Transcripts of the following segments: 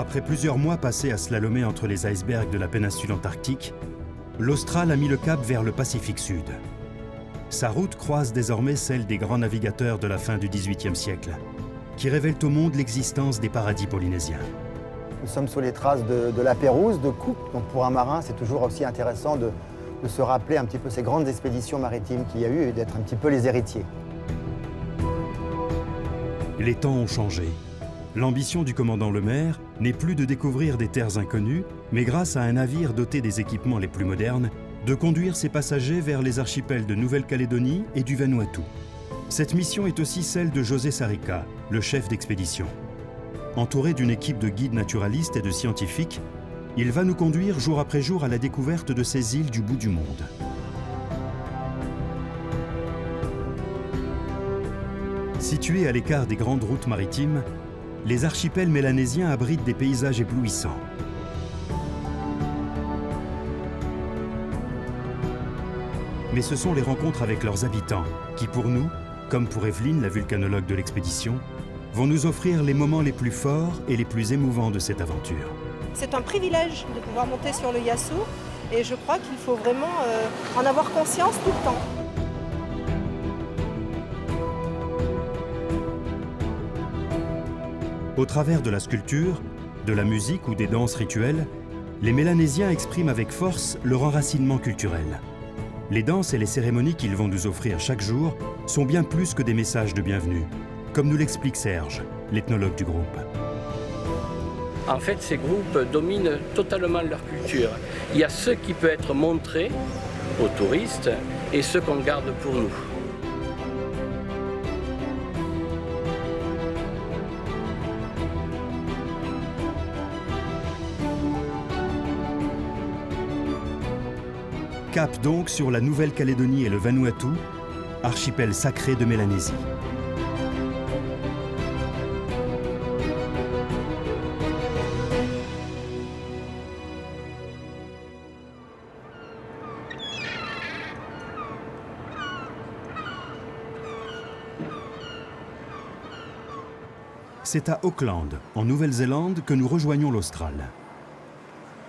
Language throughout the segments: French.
Après plusieurs mois passés à slalomer entre les icebergs de la péninsule antarctique, l'Austral a mis le cap vers le Pacifique Sud. Sa route croise désormais celle des grands navigateurs de la fin du XVIIIe siècle, qui révèlent au monde l'existence des paradis polynésiens. Nous sommes sur les traces de la Pérouse, de Cook. Donc pour un marin, c'est toujours aussi intéressant de se rappeler un petit peu ces grandes expéditions maritimes qu'il y a eu et d'être un petit peu les héritiers. Les temps ont changé. L'ambition du commandant Lemaire n'est plus de découvrir des terres inconnues, mais grâce à un navire doté des équipements les plus modernes, de conduire ses passagers vers les archipels de Nouvelle-Calédonie et du Vanuatu. Cette mission est aussi celle de José Sarika, le chef d'expédition. Entouré d'une équipe de guides naturalistes et de scientifiques, il va nous conduire jour après jour à la découverte de ces îles du bout du monde. Situés à l'écart des grandes routes maritimes, les archipels mélanésiens abritent des paysages éblouissants. Mais ce sont les rencontres avec leurs habitants qui, pour nous, comme pour Evelyne, la vulcanologue de l'expédition, vont nous offrir les moments les plus forts et les plus émouvants de cette aventure. C'est un privilège de pouvoir monter sur le Yasu et je crois qu'il faut vraiment en avoir conscience tout le temps. Au travers de la sculpture, de la musique ou des danses rituelles, les Mélanésiens expriment avec force leur enracinement culturel. Les danses et les cérémonies qu'ils vont nous offrir chaque jour sont bien plus que des messages de bienvenue, comme nous l'explique Serge, l'ethnologue du groupe. En fait, ces groupes dominent totalement leur culture. Il y a ce qui peut être montré aux touristes et ce qu'on garde pour nous. Cap donc sur la Nouvelle-Calédonie et le Vanuatu, archipel sacré de Mélanésie. C'est à Auckland, en Nouvelle-Zélande, que nous rejoignons l'Austral.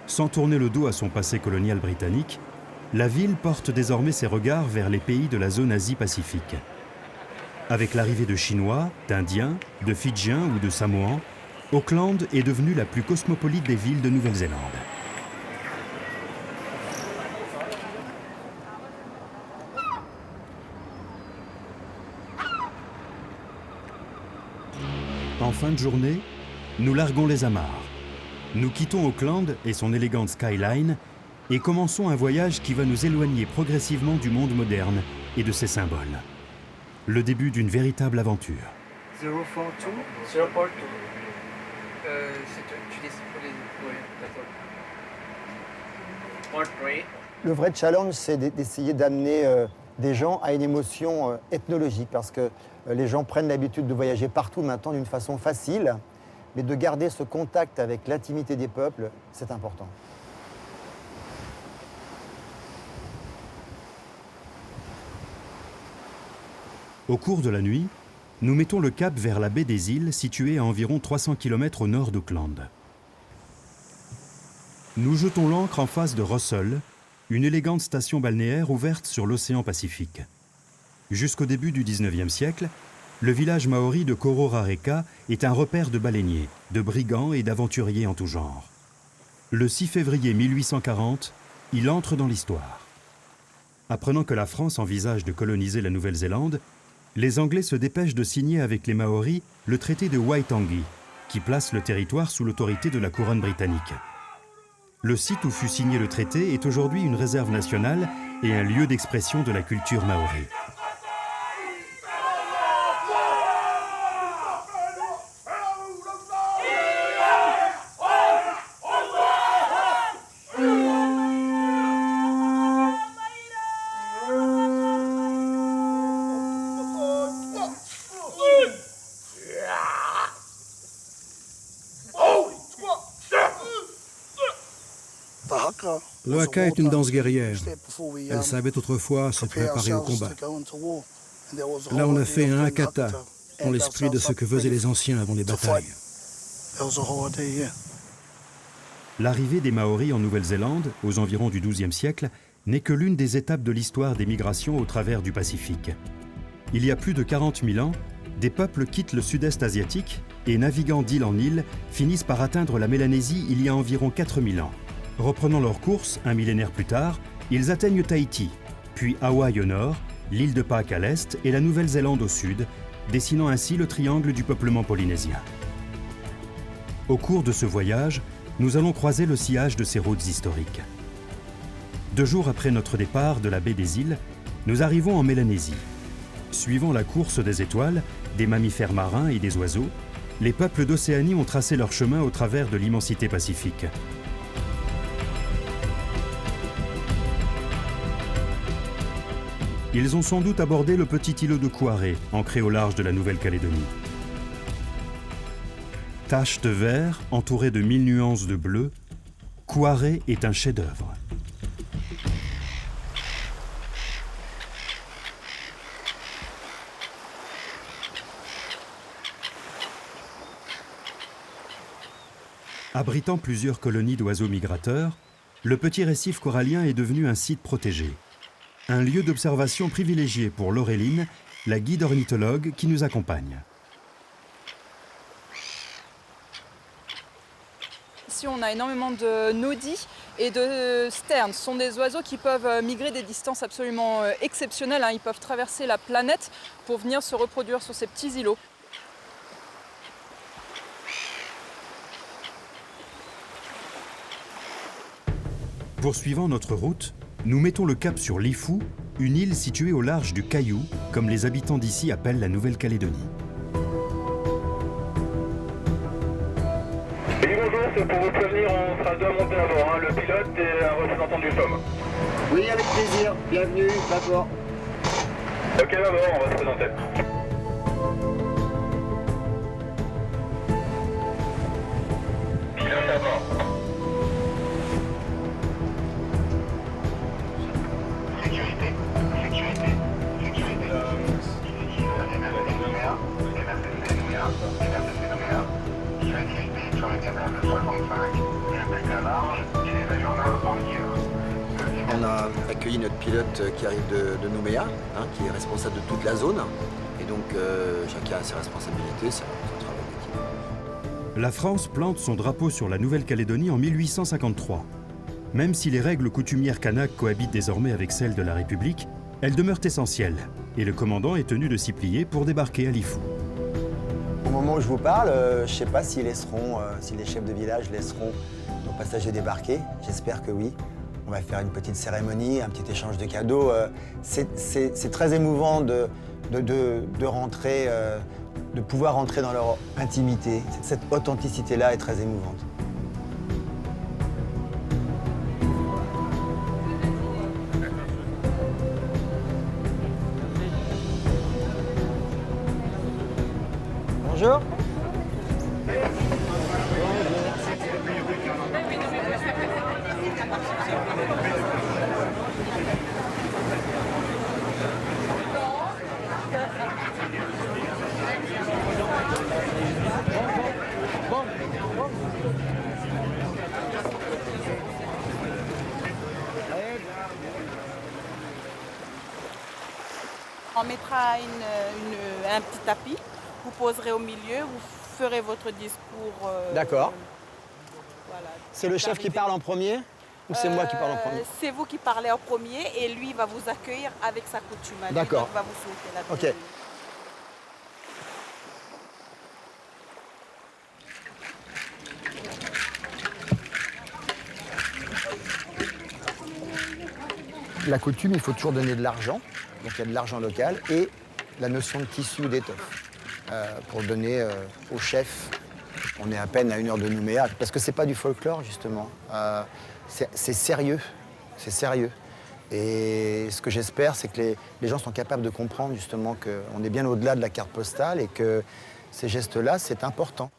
Sans tourner le dos à son passé colonial britannique, la ville porte désormais ses regards vers les pays de la zone Asie-Pacifique. Avec l'arrivée de Chinois, d'Indiens, de Fidjiens ou de Samoans, Auckland est devenue la plus cosmopolite des villes de Nouvelle-Zélande. En fin de journée, nous larguons les amarres. Nous quittons Auckland et son élégante skyline et commençons un voyage qui va nous éloigner progressivement du monde moderne et de ses symboles. Le début d'une véritable aventure. 042 042 tu décides pour les... Oui, d'accord. Le vrai challenge, c'est d'essayer d'amener des gens à une émotion ethnologique parce que les gens prennent l'habitude de voyager partout maintenant d'une façon facile, mais de garder ce contact avec l'intimité des peuples, c'est important. Au cours de la nuit, nous mettons le cap vers la baie des îles située à environ 300 km au nord d'Auckland. Nous jetons l'ancre en face de Russell, une élégante station balnéaire ouverte sur l'océan Pacifique. Jusqu'au début du XIXe siècle, le village maori de Kororareka est un repère de baleiniers, de brigands et d'aventuriers en tout genre. Le 6 février 1840, il entre dans l'histoire. Apprenant que la France envisage de coloniser la Nouvelle-Zélande, les Anglais se dépêchent de signer avec les Maoris le traité de Waitangi, qui place le territoire sous l'autorité de la couronne britannique. Le site où fut signé le traité est aujourd'hui une réserve nationale et un lieu d'expression de la culture maori. Le haka est une danse guerrière. Elle savait autrefois se préparer au combat. Là, on a fait un hakata, dans l'esprit de ce que faisaient les anciens avant les batailles. l'arrivée des Maoris en Nouvelle-Zélande, aux environs du XIIe siècle, n'est que l'une des étapes de l'histoire des migrations au travers du Pacifique. Il y a plus de 40 000 ans, des peuples quittent le sud-est asiatique et, naviguant d'île en île, finissent par atteindre la Mélanésie il y a environ 4000 ans. Reprenant leur course, un millénaire plus tard, ils atteignent Tahiti, puis Hawaï au nord, l'île de Pâques à l'est et la Nouvelle-Zélande au sud, dessinant ainsi le triangle du peuplement polynésien. Au cours de ce voyage, nous allons croiser le sillage de ces routes historiques. 2 jours après notre départ de la baie des Îles, nous arrivons en Mélanésie. Suivant la course des étoiles, des mammifères marins et des oiseaux, les peuples d'Océanie ont tracé leur chemin au travers de l'immensité pacifique. Ils ont sans doute abordé le petit îlot de Kouaré, ancré au large de la Nouvelle-Calédonie. Tache de vert, entourée de 1000 nuances de bleu, Kouaré est un chef-d'œuvre. Abritant plusieurs colonies d'oiseaux migrateurs, le petit récif corallien est devenu un site protégé. Un lieu d'observation privilégié pour Laureline, la guide ornithologue qui nous accompagne. Ici, on a énormément de nodis et de sternes. Ce sont des oiseaux qui peuvent migrer des distances absolument exceptionnelles. Ils peuvent traverser la planète pour venir se reproduire sur ces petits îlots. Poursuivant notre route, nous mettons le cap sur Lifou, une île située au large du Caillou, comme les habitants d'ici appellent la Nouvelle-Calédonie. Oui, bonjour, c'est pour vous prévenir, on sera deux à monter à bord, le pilote et un représentant du FOM. Oui, avec plaisir. Bienvenue, d'accord. Ok, d'abord, on va se présenter. Pilote à bord. On a accueilli notre pilote qui arrive de Nouméa, qui est responsable de toute la zone. Et donc chacun a ses responsabilités, c'est un travail d'équipe. La France plante son drapeau sur la Nouvelle-Calédonie en 1853. Même si les règles coutumières kanak cohabitent désormais avec celles de la République, elles demeurent essentielles, et le commandant est tenu de s'y plier pour débarquer à Lifou. Au moment où je vous parle, je ne sais pas si les chefs de village laisseront nos passagers débarquer. J'espère que oui. On va faire une petite cérémonie, un petit échange de cadeaux. C'est très émouvant de rentrer, de pouvoir rentrer dans leur intimité. Cette authenticité-là est très émouvante. Bonjour. On mettra un petit tapis, vous poserez au milieu, vous ferez votre discours. D'accord. Voilà. C'est le chef qui parle en premier ou c'est moi qui parle en premier? C'est vous qui parlez en premier et lui va vous accueillir avec sa coutume. D'accord. Il va vous souhaiter la Ok. bienvenue. La coutume, il faut toujours donner de l'argent, donc il y a de l'argent local, et la notion de tissu ou d'étoffe, pour donner au chef. On est à peine à 1 heure de Nouméa, parce que c'est pas du folklore justement, c'est sérieux, c'est sérieux. Et ce que j'espère, c'est que les gens sont capables de comprendre justement qu'on est bien au-delà de la carte postale et que ces gestes-là, c'est important.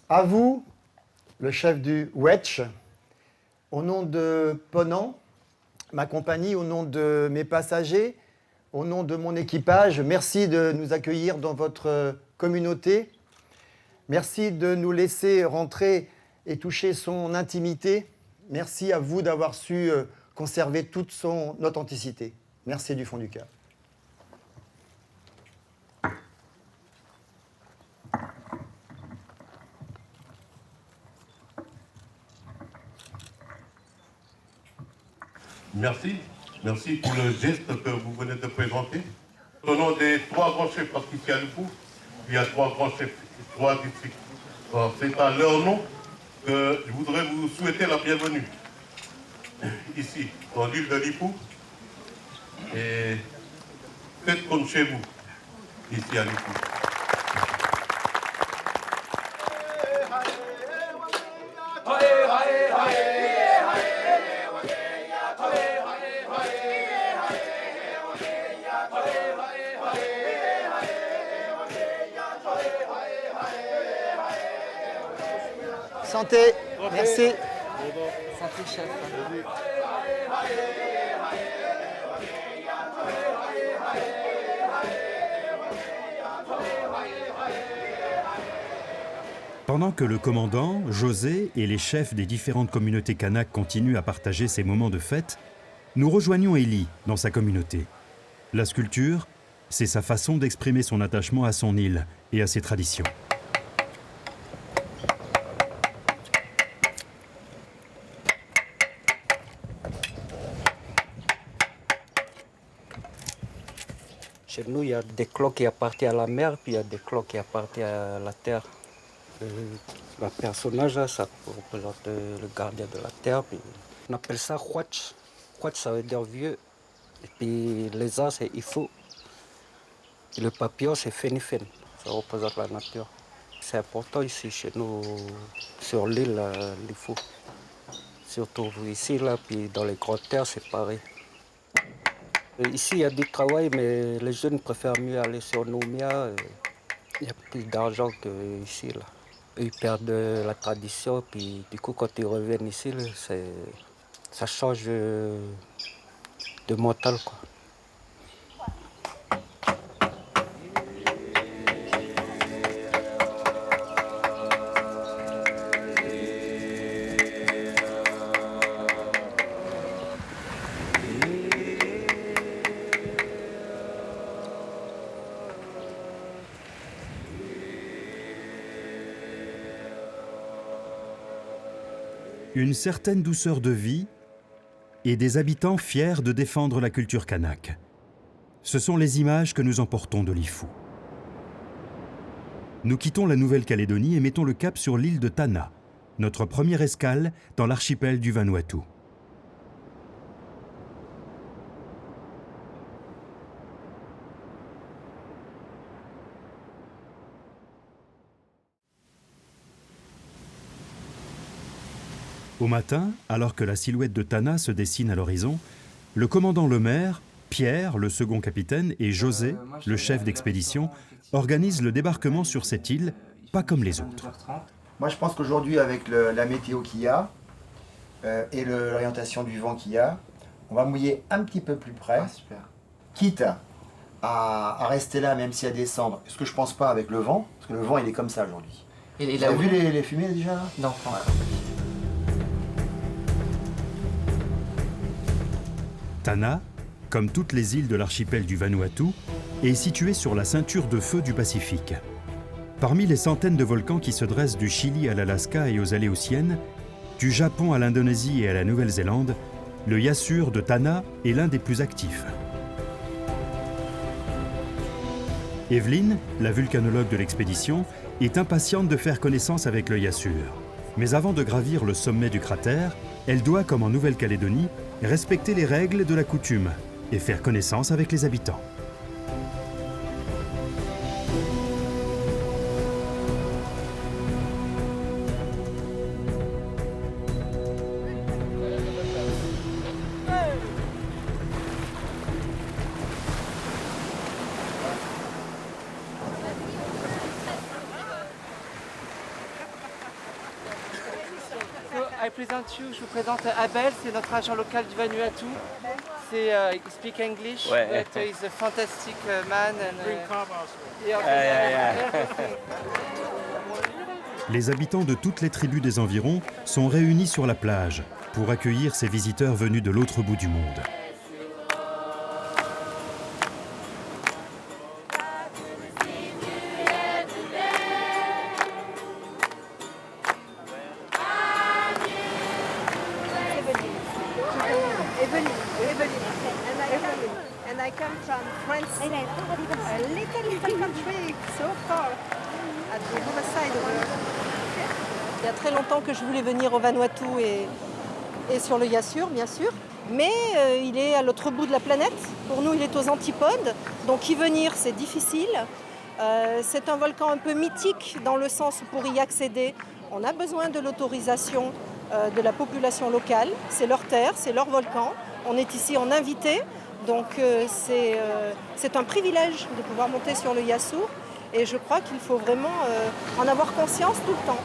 À vous, le chef du Wedge, au nom de Ponant, ma compagnie, au nom de mes passagers, au nom de mon équipage, merci de nous accueillir dans votre communauté. Merci de nous laisser rentrer et toucher son intimité. Merci à vous d'avoir su conserver toute son authenticité. Merci du fond du cœur. Merci. Merci pour le geste que vous venez de présenter. Au nom des 3 grands chefs, parce qu'ici à Lifou, il y a 3 grands chefs, 3 districts. C'est à leur nom que je voudrais vous souhaiter la bienvenue ici, dans l'île de Lifou. Et faites comme chez vous, ici à Lifou. Santé, merci. Santé, chef. Pendant que le commandant, José et les chefs des différentes communautés kanaks continuent à partager ces moments de fête, nous rejoignons Élie dans sa communauté. La sculpture, c'est sa façon d'exprimer son attachement à son île et à ses traditions. Chez nous, il y a des cloques qui appartiennent à la mer, puis il y a des cloques qui appartiennent à la terre. Le personnage, ça représente le gardien de la terre. Puis on appelle ça Huach. Huach, ça veut dire vieux. Et puis les ans, c'est Ifo. Et le papillon, c'est Fenifen. Ça représente la nature. C'est important ici, chez nous, sur l'île, l'Ifo. Surtout ici, là, puis dans les grandes terres, c'est pareil. Ici, il y a du travail, mais les jeunes préfèrent mieux aller sur Nouméa. Il y a plus d'argent qu'ici. Ils perdent la tradition, puis du coup, quand ils reviennent ici, ça change de mental, quoi. Une certaine douceur de vie et des habitants fiers de défendre la culture kanak. Ce sont les images que nous emportons de Lifou. Nous quittons la Nouvelle-Calédonie et mettons le cap sur l'île de Tanna, notre première escale dans l'archipel du Vanuatu. Au matin, alors que la silhouette de Tanna se dessine à l'horizon, le commandant Lemaire, Pierre, le second capitaine, et José, le chef d'expédition, organisent le débarquement sur cette île, pas comme les autres. Moi, je pense qu'aujourd'hui, avec la météo qu'il y a et l'orientation du vent qu'il y a, on va mouiller un petit peu plus près, quitte à rester là même s'il y a des cendres. Ce que je pense pas avec le vent, parce que le vent il est comme ça aujourd'hui. Et Vous avez vu les fumées déjà là? Non. Voilà. Tanna, comme toutes les îles de l'archipel du Vanuatu, est située sur la ceinture de feu du Pacifique. Parmi les centaines de volcans qui se dressent du Chili à l'Alaska et aux Aléoutiennes, du Japon à l'Indonésie et à la Nouvelle-Zélande, le Yassur de Tanna est l'un des plus actifs. Evelyn, la vulcanologue de l'expédition, est impatiente de faire connaissance avec le Yassur. Mais avant de gravir le sommet du cratère, elle doit, comme en Nouvelle-Calédonie, respecter les règles de la coutume et faire connaissance avec les habitants. Je vous présente Abel, c'est notre agent local du Vanuatu. C'est il speak English, but he's a fantastic man Les habitants de toutes les tribus des environs sont réunis sur la plage pour accueillir ces visiteurs venus de l'autre bout du monde. And I come from France, a little country, so far, at the other side of the... Il y a très longtemps que je voulais venir au Vanuatu et sur le Yassur, bien sûr. Mais il est à l'autre bout de la planète. Pour nous, il est aux antipodes. Donc y venir, c'est difficile. C'est un volcan un peu mythique dans le sens où pour y accéder, on a besoin de l'autorisation de la population locale. C'est leur terre, c'est leur volcan. On est ici en invité. Donc c'est un privilège de pouvoir monter sur le Yassur. Et je crois qu'il faut vraiment en avoir conscience tout le temps.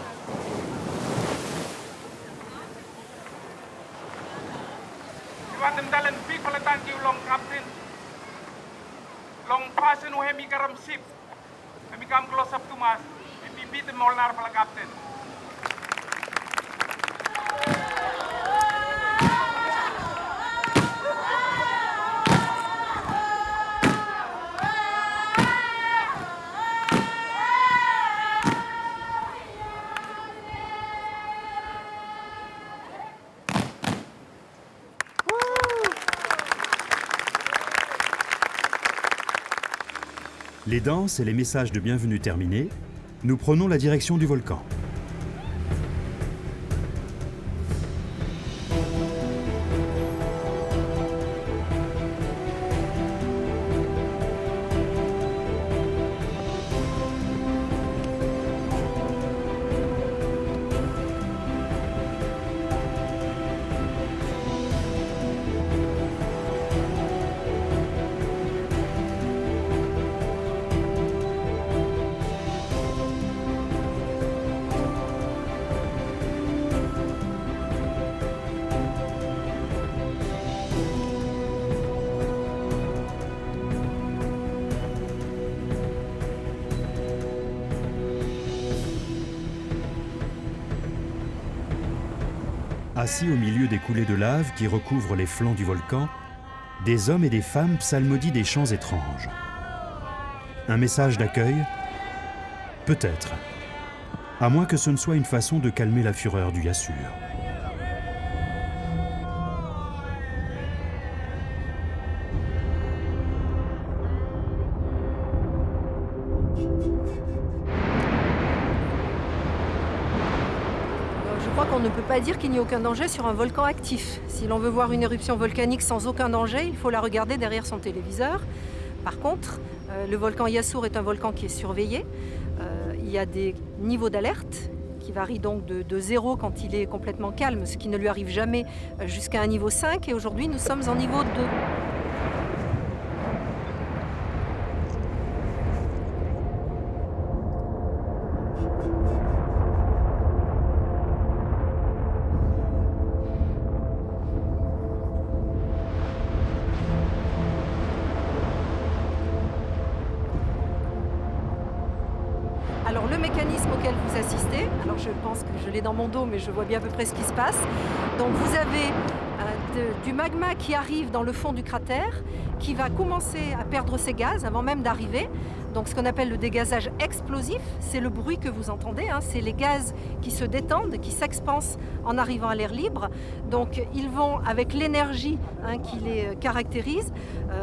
Les danses et les messages de bienvenue terminés, nous prenons la direction du volcan. Assis au milieu des coulées de lave qui recouvrent les flancs du volcan, des hommes et des femmes psalmodient des chants étranges. Un message d'accueil? Peut-être. À moins que ce ne soit une façon de calmer la fureur du Yassur. On ne peut pas dire qu'il n'y ait aucun danger sur un volcan actif. Si l'on veut voir une éruption volcanique sans aucun danger, il faut la regarder derrière son téléviseur. Par contre, le volcan Yassur est un volcan qui est surveillé. Il y a des niveaux d'alerte qui varient donc de 0 quand il est complètement calme, ce qui ne lui arrive jamais, jusqu'à un niveau 5. Et aujourd'hui, nous sommes en niveau 2. mécanisme auquel vous assistez. Alors je pense que je l'ai dans mon dos, mais je vois bien à peu près ce qui se passe. Donc vous avez du magma qui arrive dans le fond du cratère, qui va commencer à perdre ses gaz avant même d'arriver. Donc ce qu'on appelle le dégazage explosif, c'est le bruit que vous entendez, hein, c'est les gaz qui se détendent, qui s'expansent en arrivant à l'air libre. Donc ils vont, avec l'énergie qui les caractérise,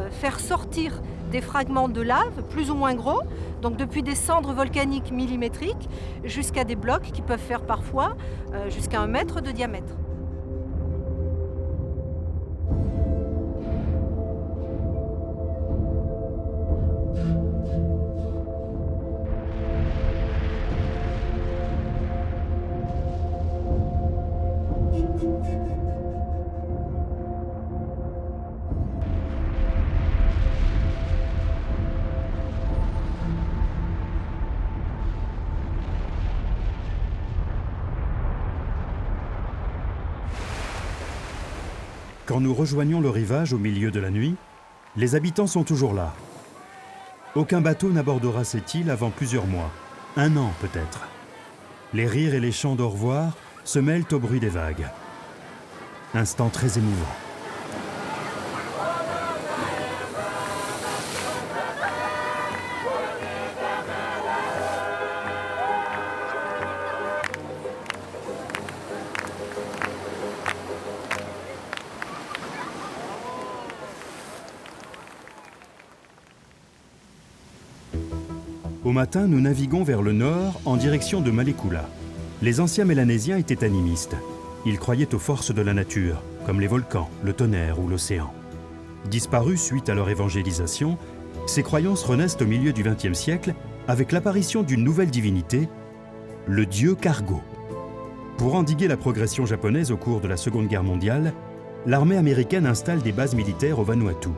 faire sortir des fragments de lave plus ou moins gros, donc depuis des cendres volcaniques millimétriques jusqu'à des blocs qui peuvent faire parfois jusqu'à 1 mètre de diamètre. Quand nous rejoignons le rivage au milieu de la nuit, les habitants sont toujours là. Aucun bateau n'abordera cette île avant plusieurs mois, 1 an peut-être. Les rires et les chants d'au revoir se mêlent au bruit des vagues. Instant très émouvant. Au matin, nous naviguons vers le nord en direction de Malekula. Les anciens Mélanésiens étaient animistes. Ils croyaient aux forces de la nature, comme les volcans, le tonnerre ou l'océan. Disparus suite à leur évangélisation, ces croyances renaissent au milieu du XXe siècle avec l'apparition d'une nouvelle divinité, le dieu Cargo. Pour endiguer la progression japonaise au cours de la Seconde Guerre mondiale, l'armée américaine installe des bases militaires au Vanuatu.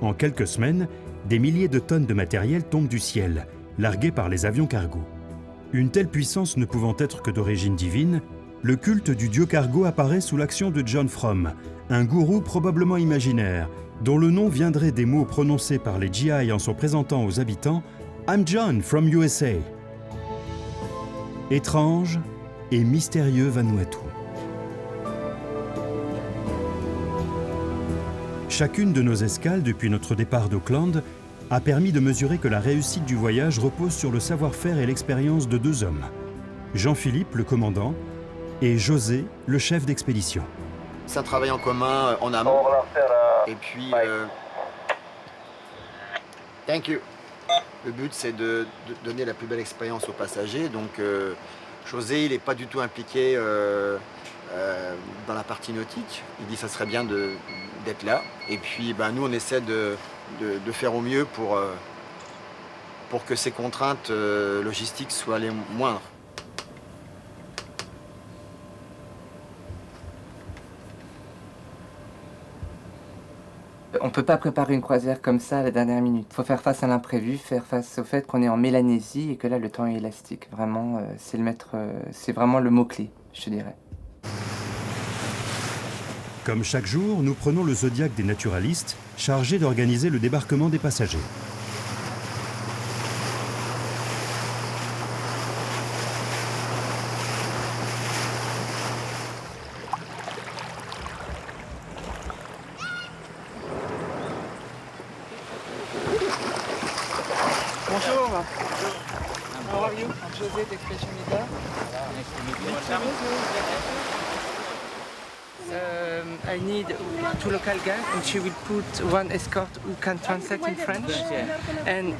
En quelques semaines, des milliers de tonnes de matériel tombent du ciel, largués par les avions cargo. Une telle puissance ne pouvant être que d'origine divine, le culte du dieu Cargo apparaît sous l'action de John Frum, un gourou probablement imaginaire, dont le nom viendrait des mots prononcés par les GI en se présentant aux habitants « I'm John from USA ». Étrange et mystérieux Vanuatu. Chacune de nos escales depuis notre départ d'Auckland a permis de mesurer que la réussite du voyage repose sur le savoir-faire et l'expérience de 2 hommes. Jean-Philippe, le commandant, et José, le chef d'expédition. C'est un travail en commun en amont. Et puis, thank you. Le but, c'est de donner la plus belle expérience aux passagers. Donc, José, il n'est pas du tout impliqué dans la partie nautique. Il dit que ça serait bien d'être là. Et puis, nous, on essaie de faire au mieux pour que ces contraintes logistiques soient les moindres. On ne peut pas préparer une croisière comme ça à la dernière minute. Il faut faire face à l'imprévu, faire face au fait qu'on est en Mélanésie et que là, le temps est élastique. Vraiment, c'est vraiment le mot-clé, je te dirais. Comme chaque jour, nous prenons le Zodiac des naturalistes, chargé d'organiser le débarquement des passagers. Bonjour. How are you? I'm José d'Expedition Leader. Nice to meet you. I need 2 local guys, and she will put 1 escort who can translate in French. And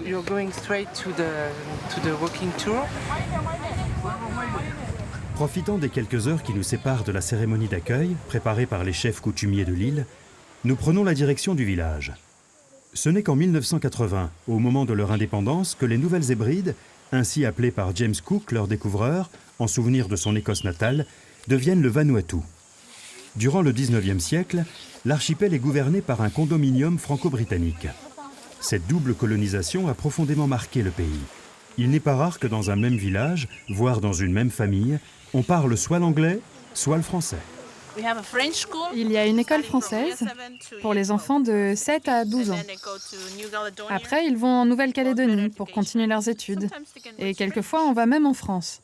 you're going straight to the walking tour. Profitant des quelques heures qui nous séparent de la cérémonie d'accueil, préparée par les chefs coutumiers de l'île, nous prenons la direction du village. Ce n'est qu'en 1980, au moment de leur indépendance, que les Nouvelles Hébrides, ainsi appelées par James Cook, leur découvreur, en souvenir de son Écosse natale, deviennent le Vanuatu. Durant le XIXe siècle, l'archipel est gouverné par un condominium franco-britannique. Cette double colonisation a profondément marqué le pays. Il n'est pas rare que dans un même village, voire dans une même famille, on parle soit l'anglais, soit le français. Il y a une école française pour les enfants de 7 à 12 ans. Après, ils vont en Nouvelle-Calédonie pour continuer leurs études. Et quelquefois, on va même en France.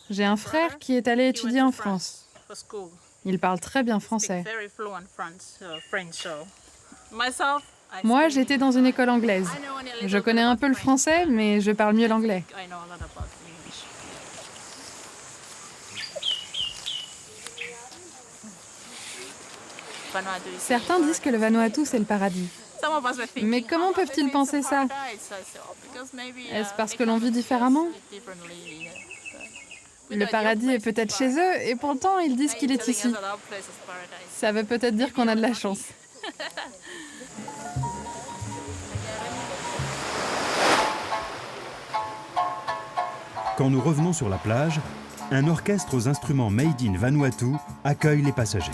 J'ai un frère qui est allé étudier en France. Il parle très bien français. Moi, j'étais dans une école anglaise. Je connais un peu le français, mais je parle mieux l'anglais. Certains disent que le Vanuatu, c'est le paradis. Mais comment peuvent-ils penser ça? Est-ce parce que l'on vit différemment? Le paradis est peut-être chez eux, et pourtant ils disent qu'il est ici. Ça veut peut-être dire qu'on a de la chance. Quand nous revenons sur la plage, un orchestre aux instruments made in Vanuatu accueille les passagers.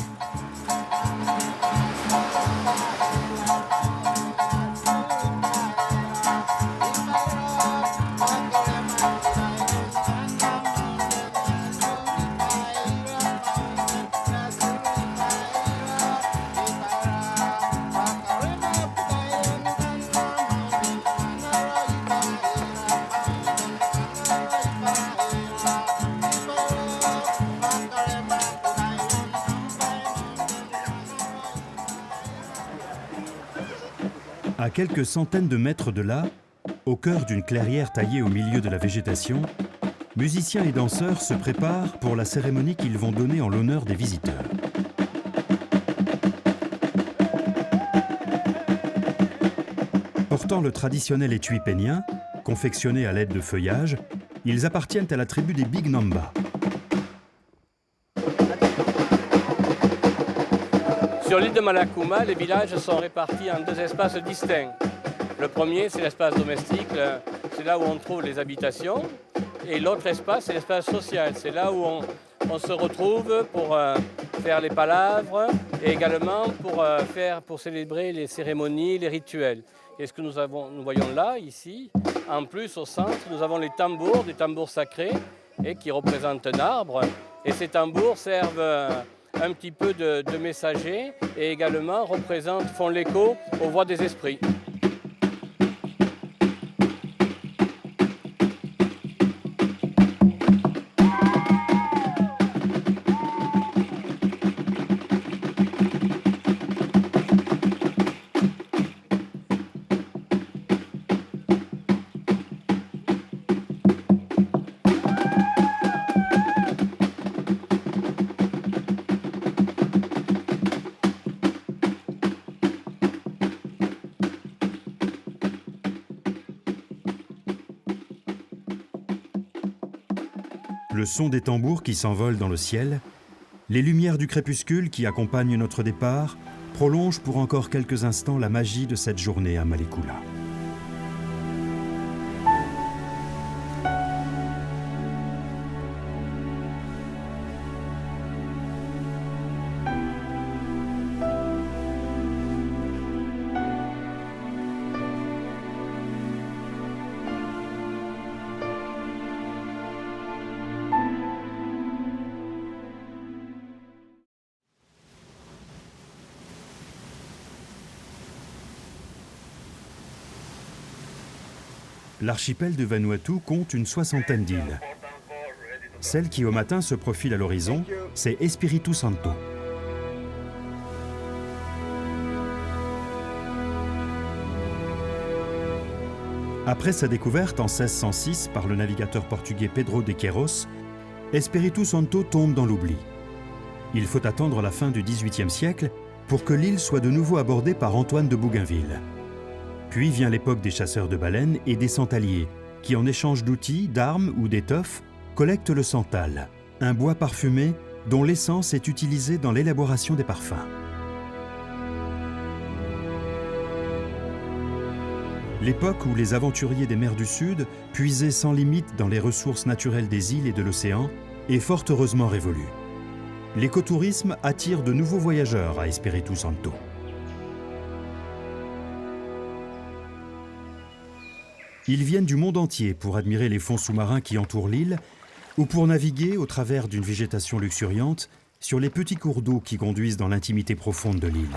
À quelques centaines de mètres de là, au cœur d'une clairière taillée au milieu de la végétation, musiciens et danseurs se préparent pour la cérémonie qu'ils vont donner en l'honneur des visiteurs. Portant le traditionnel étui pénien, confectionné à l'aide de feuillage, ils appartiennent à la tribu des Big Namba. Sur l'île de Malakuma, les villages sont répartis en deux espaces distincts. Le premier, c'est l'espace domestique, c'est là où on trouve les habitations. Et l'autre espace, c'est l'espace social, c'est là où on se retrouve pour faire les palavres et également pour célébrer les cérémonies, les rituels. Et ce que nous voyons là, ici, en plus au centre, nous avons les tambours, des tambours sacrés et qui représentent un arbre. Et ces tambours servent un petit peu de messagers et également font l'écho aux voix des esprits. Le son des tambours qui s'envolent dans le ciel, les lumières du crépuscule qui accompagnent notre départ prolongent pour encore quelques instants la magie de cette journée à Malekula. L'archipel de Vanuatu compte une soixantaine d'îles. Celle qui au matin se profile à l'horizon, c'est Espiritu Santo. Après sa découverte en 1606 par le navigateur portugais Pedro de Queiroz, Espiritu Santo tombe dans l'oubli. Il faut attendre la fin du XVIIIe siècle pour que l'île soit de nouveau abordée par Antoine de Bougainville. Puis vient l'époque des chasseurs de baleines et des santaliers, qui en échange d'outils, d'armes ou d'étoffes, collectent le santal, un bois parfumé dont l'essence est utilisée dans l'élaboration des parfums. L'époque où les aventuriers des mers du Sud puisaient sans limite dans les ressources naturelles des îles et de l'océan est fort heureusement révolue. L'écotourisme attire de nouveaux voyageurs à Espiritu Santo. Ils viennent du monde entier pour admirer les fonds sous-marins qui entourent l'île ou pour naviguer au travers d'une végétation luxuriante sur les petits cours d'eau qui conduisent dans l'intimité profonde de l'île.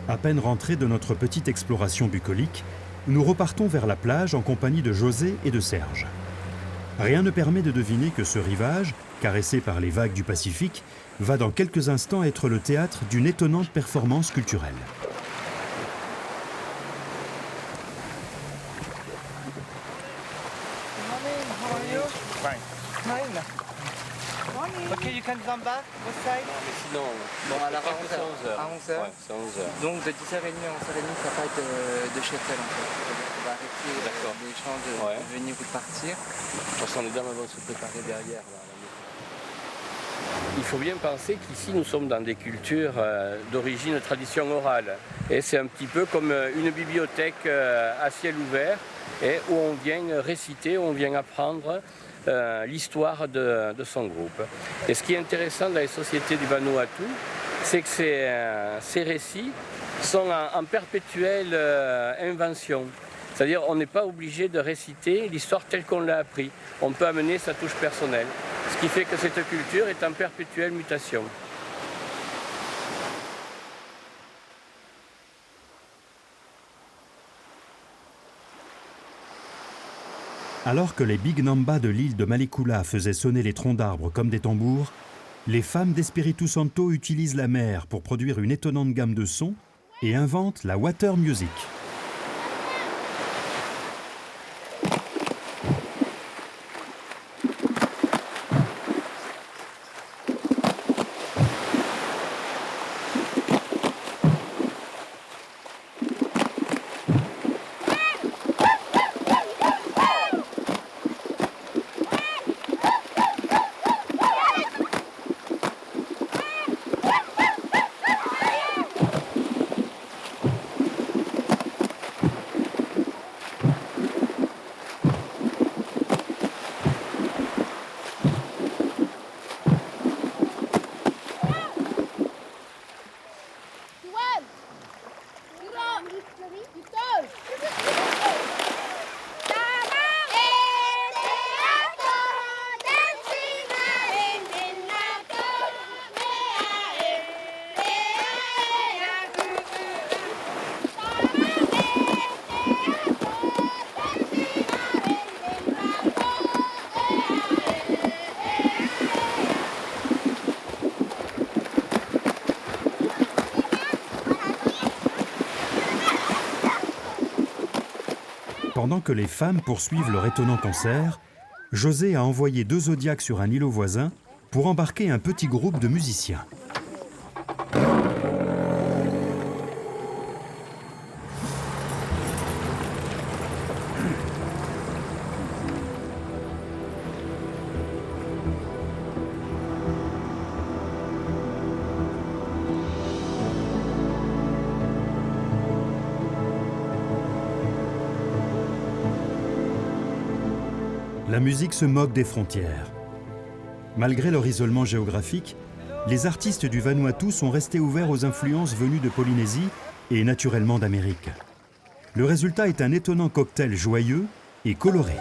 À peine rentrés de notre petite exploration bucolique, nous repartons vers la plage en compagnie de José et de Serge. Rien ne permet de deviner que ce rivage, caressé par les vagues du Pacifique, va dans quelques instants être le théâtre d'une étonnante performance culturelle. Ok, you can come back. What side? Non, mais sinon, Bon, alors à 11h. À 11h. Ouais, c'est 11h. Donc de 10h30 à 11h30, ça va être de Châtel en fait. On va arrêter les gens de venir ou de partir. De toute façon, les dames vont se préparer derrière. Là. Il faut bien penser qu'ici, nous sommes dans des cultures d'origine tradition orale. Et c'est un petit peu comme une bibliothèque à ciel ouvert, et où on vient réciter, où on vient apprendre l'histoire de son groupe. Et ce qui est intéressant dans les sociétés du Vanuatu, c'est que ces récits sont en perpétuelle invention. C'est-à-dire qu'on n'est pas obligé de réciter l'histoire telle qu'on l'a appris. On peut amener sa touche personnelle. Ce qui fait que cette culture est en perpétuelle mutation. Alors que les Big Namba de l'île de Malekula faisaient sonner les troncs d'arbres comme des tambours, les femmes d'Espiritu Santo utilisent la mer pour produire une étonnante gamme de sons et inventent la water music. Pendant que les femmes poursuivent leur étonnant concert, José a envoyé 2 zodiacs sur un îlot voisin pour embarquer un petit groupe de musiciens. La musique se moque des frontières. Malgré leur isolement géographique, les artistes du Vanuatu sont restés ouverts aux influences venues de Polynésie et naturellement d'Amérique. Le résultat est un étonnant cocktail joyeux et coloré.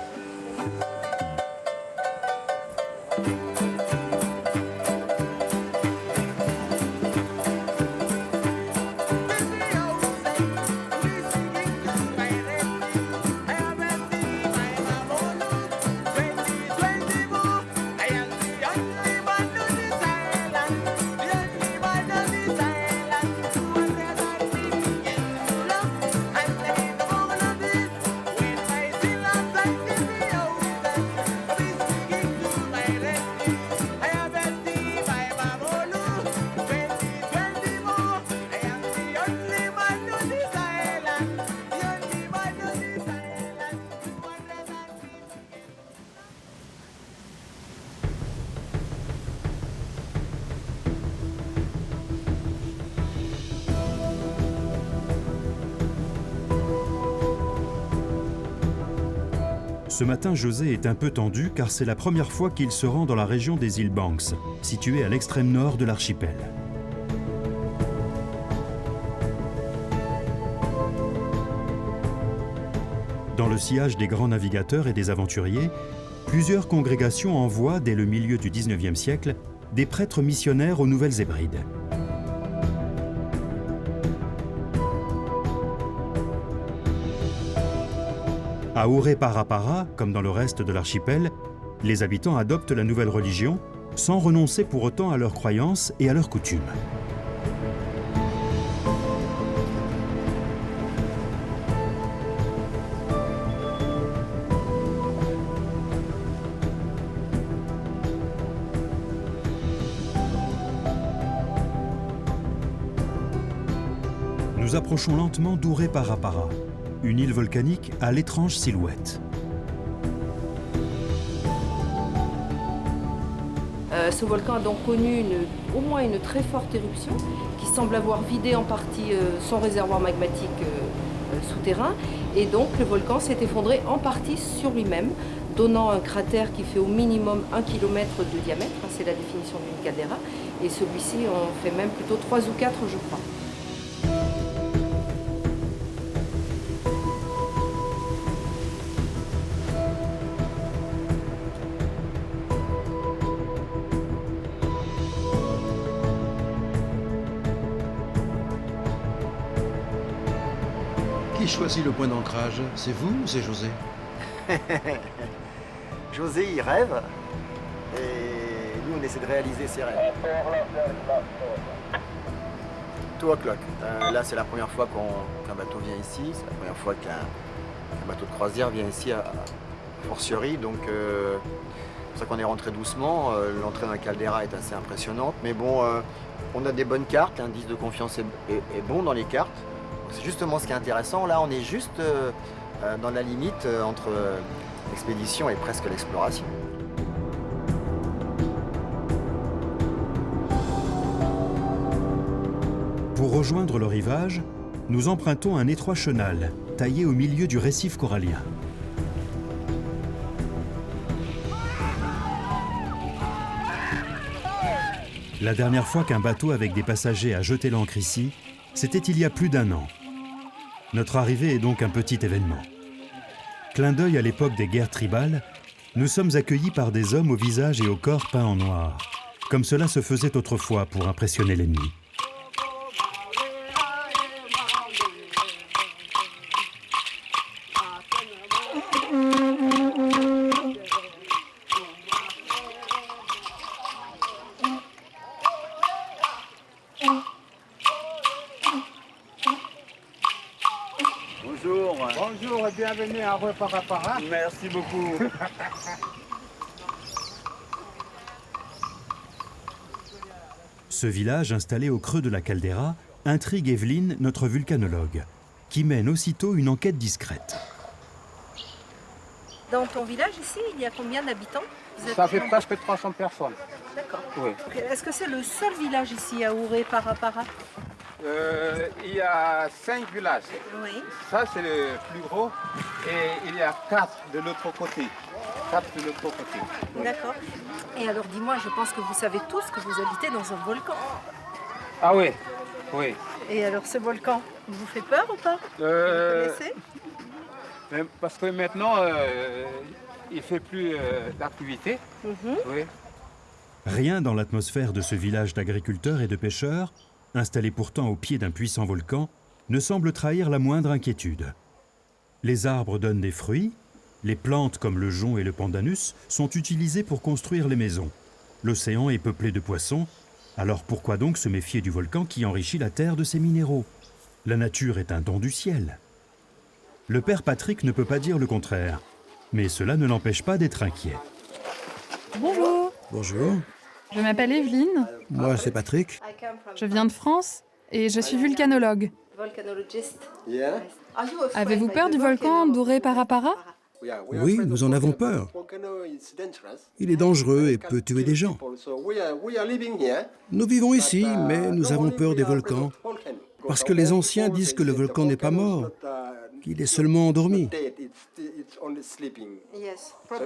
Ce matin, José est un peu tendu car c'est la première fois qu'il se rend dans la région des îles Banks, située à l'extrême nord de l'archipel. Dans le sillage des grands navigateurs et des aventuriers, plusieurs congrégations envoient, dès le milieu du XIXe siècle, des prêtres missionnaires aux Nouvelles-Hébrides. À Uré-Parapara, comme dans le reste de l'archipel, les habitants adoptent la nouvelle religion sans renoncer pour autant à leurs croyances et à leurs coutumes. Nous approchons lentement d'Uré-Parapara, une île volcanique à l'étrange silhouette. Ce volcan a donc connu au moins une très forte éruption qui semble avoir vidé en partie son réservoir magmatique souterrain. Et donc le volcan s'est effondré en partie sur lui-même, donnant un cratère qui fait au minimum 1 km de diamètre, c'est la définition d'une caldeira. Et celui-ci en fait même plutôt 3 ou 4, je crois. Qui choisit le point d'ancrage? C'est vous ou c'est José? José, il rêve, et nous, on essaie de réaliser ses rêves. 2 o'clock. Là, c'est la première fois qu'un bateau vient ici, c'est la première fois qu'un bateau de croisière vient ici à Fortiori, donc c'est pour ça qu'on est rentré doucement. L'entrée dans la caldeira est assez impressionnante, mais bon, on a des bonnes cartes, l'indice de confiance est bon dans les cartes. C'est justement ce qui est intéressant. Là, on est juste dans la limite entre l'expédition et presque l'exploration. Pour rejoindre le rivage, nous empruntons un étroit chenal, taillé au milieu du récif corallien. La dernière fois qu'un bateau avec des passagers a jeté l'ancre ici, c'était il y a plus d'1 an. Notre arrivée est donc un petit événement. Clin d'œil à l'époque des guerres tribales, nous sommes accueillis par des hommes au visage et au corps peints en noir, comme cela se faisait autrefois pour impressionner l'ennemi. Bonjour et bienvenue à Uré-Parapara. Merci beaucoup. Ce village, installé au creux de la caldeira, intrigue Evelyne, notre vulcanologue, qui mène aussitôt une enquête discrète. Dans ton village ici, il y a combien d'habitants? Ça fait presque 300 personnes. D'accord. Oui. Est-ce que c'est le seul village ici à Uré-Parapara? Il y a 5 villages. Oui. Ça, c'est le plus gros. Et il y a 4 de l'autre côté. 4 de l'autre côté. Oui. D'accord. Et alors, dis-moi, je pense que vous savez tous que vous habitez dans un volcan. Ah oui, oui. Et alors, ce volcan, il vous fait peur ou pas? Vous le connaissez? Parce que maintenant, il ne fait plus d'activité. Oui. Rien dans l'atmosphère de ce village d'agriculteurs et de pêcheurs, installé pourtant au pied d'un puissant volcan, ne semble trahir la moindre inquiétude. Les arbres donnent des fruits, les plantes comme le jonc et le pandanus sont utilisées pour construire les maisons. L'océan est peuplé de poissons, alors pourquoi donc se méfier du volcan qui enrichit la terre de ses minéraux? La nature est un don du ciel. Le père Patrick ne peut pas dire le contraire, mais cela ne l'empêche pas d'être inquiet. Bonjour. Bonjour. Je m'appelle Evelyne. Moi, c'est Patrick. Je viens de France et je suis vulcanologue. Avez-vous peur du volcan d'Uré-Parapara? Oui, nous en avons peur. Il est dangereux et peut tuer des gens. Nous vivons ici, mais nous avons peur des volcans. Parce que les anciens disent que le volcan n'est pas mort, qu'il est seulement endormi.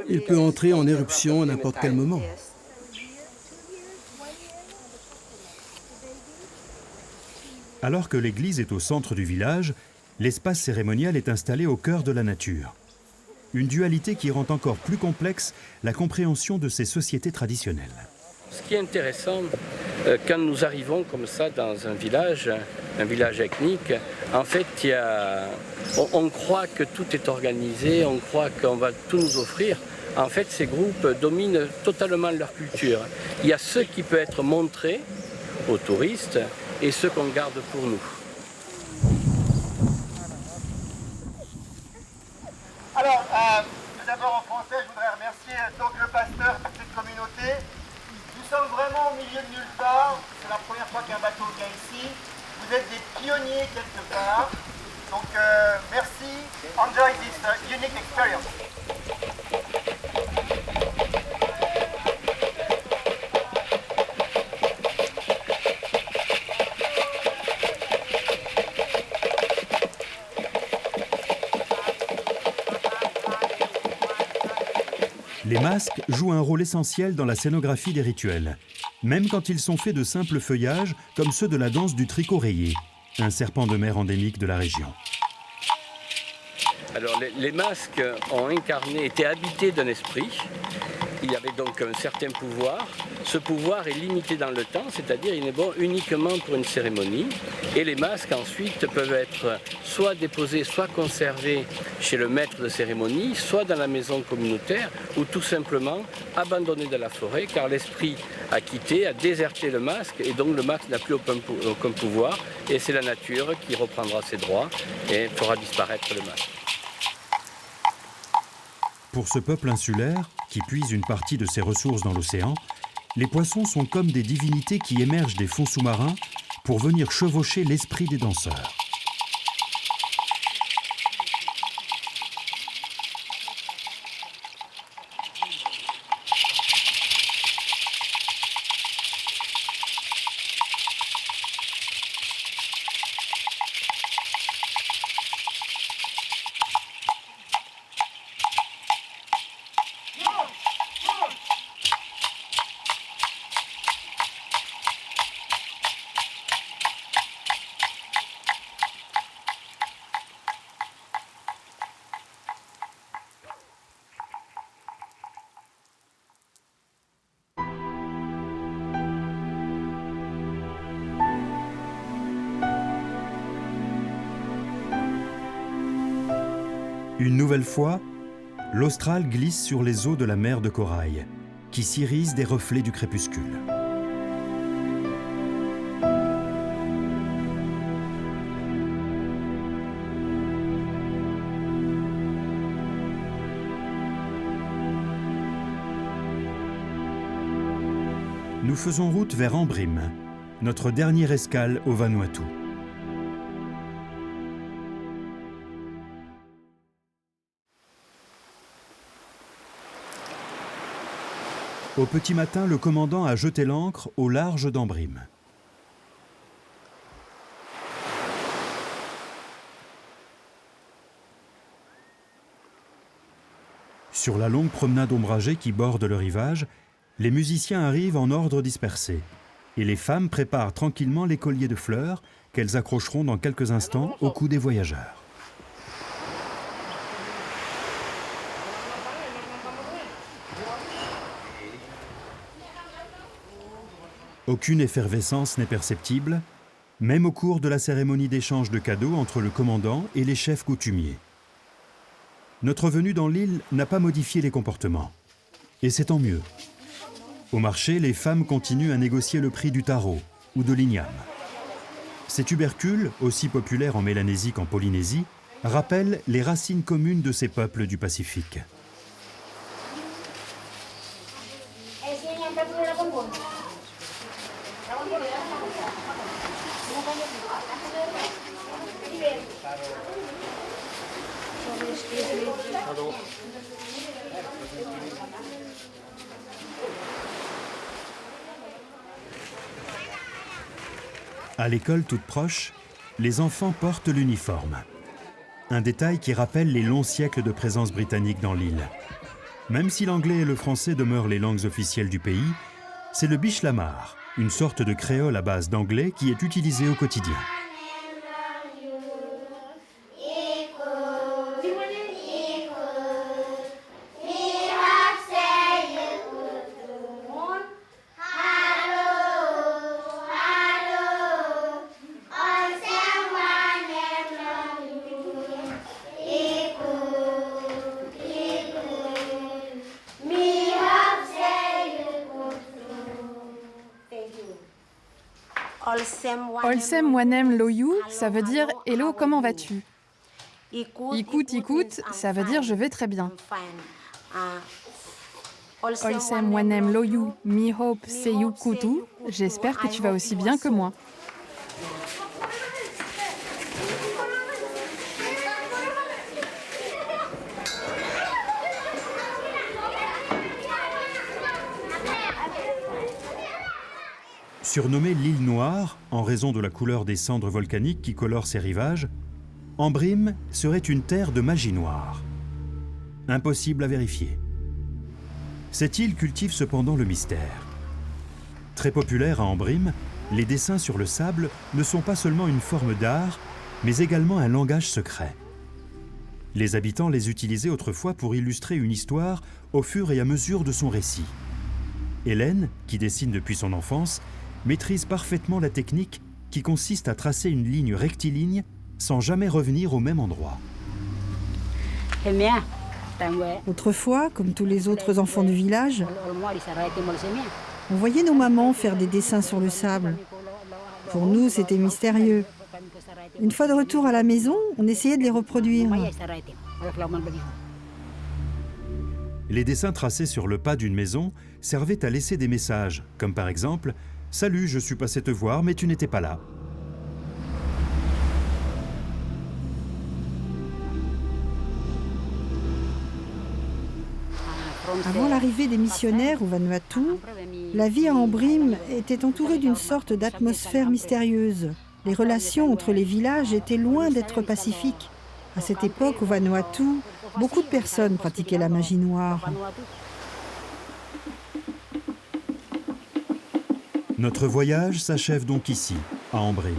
Il peut entrer en éruption à n'importe quel moment. Alors que l'église est au centre du village, l'espace cérémonial est installé au cœur de la nature. Une dualité qui rend encore plus complexe la compréhension de ces sociétés traditionnelles. Ce qui est intéressant, quand nous arrivons comme ça dans un village ethnique, en fait, on croit que tout est organisé, on croit qu'on va tout nous offrir. En fait, ces groupes dominent totalement leur culture. Il y a ce qui peut être montré aux touristes et ce qu'on garde pour nous. Alors, tout d'abord en français, je voudrais remercier donc le pasteur de cette communauté. Nous sommes vraiment au milieu de nulle part. C'est la première fois qu'un bateau vient ici. Vous êtes des pionniers quelque part. Donc, merci. Enjoy this unique experience. Les masques jouent un rôle essentiel dans la scénographie des rituels, même quand ils sont faits de simples feuillages comme ceux de la danse du tricot rayé, un serpent de mer endémique de la région. Alors les masques ont incarné, étaient habités d'un esprit. Il y avait donc un certain pouvoir. Ce pouvoir est limité dans le temps, c'est-à-dire il n'est bon uniquement pour une cérémonie. Et les masques ensuite peuvent être soit déposés, soit conservés chez le maître de cérémonie, soit dans la maison communautaire, ou tout simplement abandonnés dans la forêt, car l'esprit a quitté, a déserté le masque, et donc le masque n'a plus aucun pouvoir. Et c'est la nature qui reprendra ses droits et fera disparaître le masque. Pour ce peuple insulaire, qui puise une partie de ses ressources dans l'océan, les poissons sont comme des divinités qui émergent des fonds sous-marins pour venir chevaucher l'esprit des danseurs. Une nouvelle fois, l'Austral glisse sur les eaux de la mer de corail, qui s'irisent des reflets du crépuscule. Nous faisons route vers Ambrim, notre dernière escale au Vanuatu. Au petit matin, le commandant a jeté l'ancre au large d'Ambrim. Sur la longue promenade ombragée qui borde le rivage, les musiciens arrivent en ordre dispersé et les femmes préparent tranquillement les colliers de fleurs qu'elles accrocheront dans quelques instants au cou des voyageurs. Aucune effervescence n'est perceptible, même au cours de la cérémonie d'échange de cadeaux entre le commandant et les chefs coutumiers. Notre venue dans l'île n'a pas modifié les comportements. Et c'est tant mieux. Au marché, les femmes continuent à négocier le prix du taro ou de l'igname. Ces tubercules, aussi populaires en Mélanésie qu'en Polynésie, rappellent les racines communes de ces peuples du Pacifique. À l'école toute proche, les enfants portent l'uniforme. un détail qui rappelle les longs siècles de présence britannique dans l'île. Même si l'anglais et le français demeurent les langues officielles du pays, c'est le bichlamar, une sorte de créole à base d'anglais qui est utilisé au quotidien. Olsem Wanem Loyu, ça veut dire « Hello, comment vas-tu » ? Écoute, ça veut dire « Je vais très bien ». Olsem Wanem Loyu Mi Hope Seyu Kutu, j'espère que tu vas aussi bien que moi. Surnommée l'île Noire, en raison de la couleur des cendres volcaniques qui colorent ses rivages, Ambrim serait une terre de magie noire. Impossible à vérifier. Cette île cultive cependant le mystère. Très populaire à Ambrim, les dessins sur le sable ne sont pas seulement une forme d'art, mais également un langage secret. Les habitants les utilisaient autrefois pour illustrer une histoire au fur et à mesure de son récit. Hélène, qui dessine depuis son enfance, maîtrise parfaitement la technique qui consiste à tracer une ligne rectiligne sans jamais revenir au même endroit. Autrefois, comme tous les autres enfants du village, on voyait nos mamans faire des dessins sur le sable. Pour nous, c'était mystérieux. Une fois de retour à la maison, on essayait de les reproduire. Les dessins tracés sur le pas d'une maison servaient à laisser des messages, comme par exemple « Salut, je suis passé te voir, mais tu n'étais pas là ». Avant l'arrivée des missionnaires au Vanuatu, la vie à Ambrim était entourée d'une sorte d'atmosphère mystérieuse. Les relations entre les villages étaient loin d'être pacifiques. À cette époque, au Vanuatu, beaucoup de personnes pratiquaient la magie noire. Notre voyage s'achève donc ici, à Ambrim.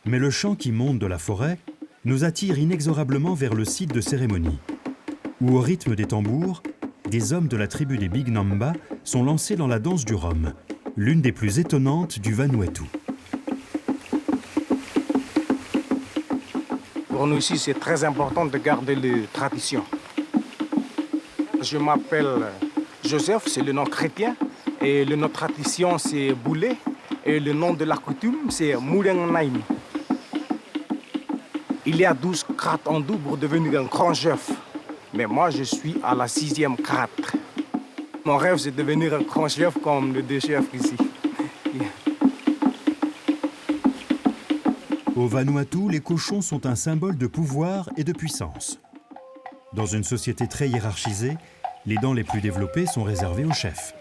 Mais le chant qui monte de la forêt nous attire inexorablement vers le site de cérémonie, où au rythme des tambours, des hommes de la tribu des Big Namba sont lancés dans la danse du rhum, l'une des plus étonnantes du Vanuatu. Pour nous ici, c'est très important de garder les traditions. Je m'appelle Joseph, c'est le nom chrétien, et le nom tradition, c'est Boulé, et le nom de la coutume, c'est Mouleng Naim. Il y a 12 crates en double pour devenir un grand chef. Mais moi, je suis à la 6e crate. Mon rêve, c'est de devenir un grand chef comme les deux chefs ici. Au Vanuatu, les cochons sont un symbole de pouvoir et de puissance. Dans une société très hiérarchisée, les dents les plus développées sont réservées aux chefs.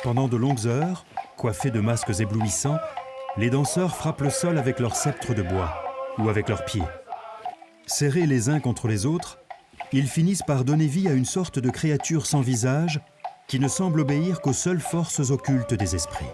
Pendant de longues heures, coiffés de masques éblouissants, les danseurs frappent le sol avec leurs sceptres de bois ou avec leurs pieds. Serrés les uns contre les autres, ils finissent par donner vie à une sorte de créature sans visage qui ne semble obéir qu'aux seules forces occultes des esprits.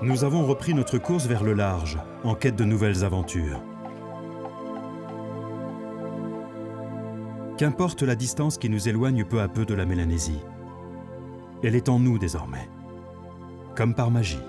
Nous avons repris notre course vers le large, en quête de nouvelles aventures. Qu'importe la distance qui nous éloigne peu à peu de la Mélanésie, elle est en nous désormais, comme par magie.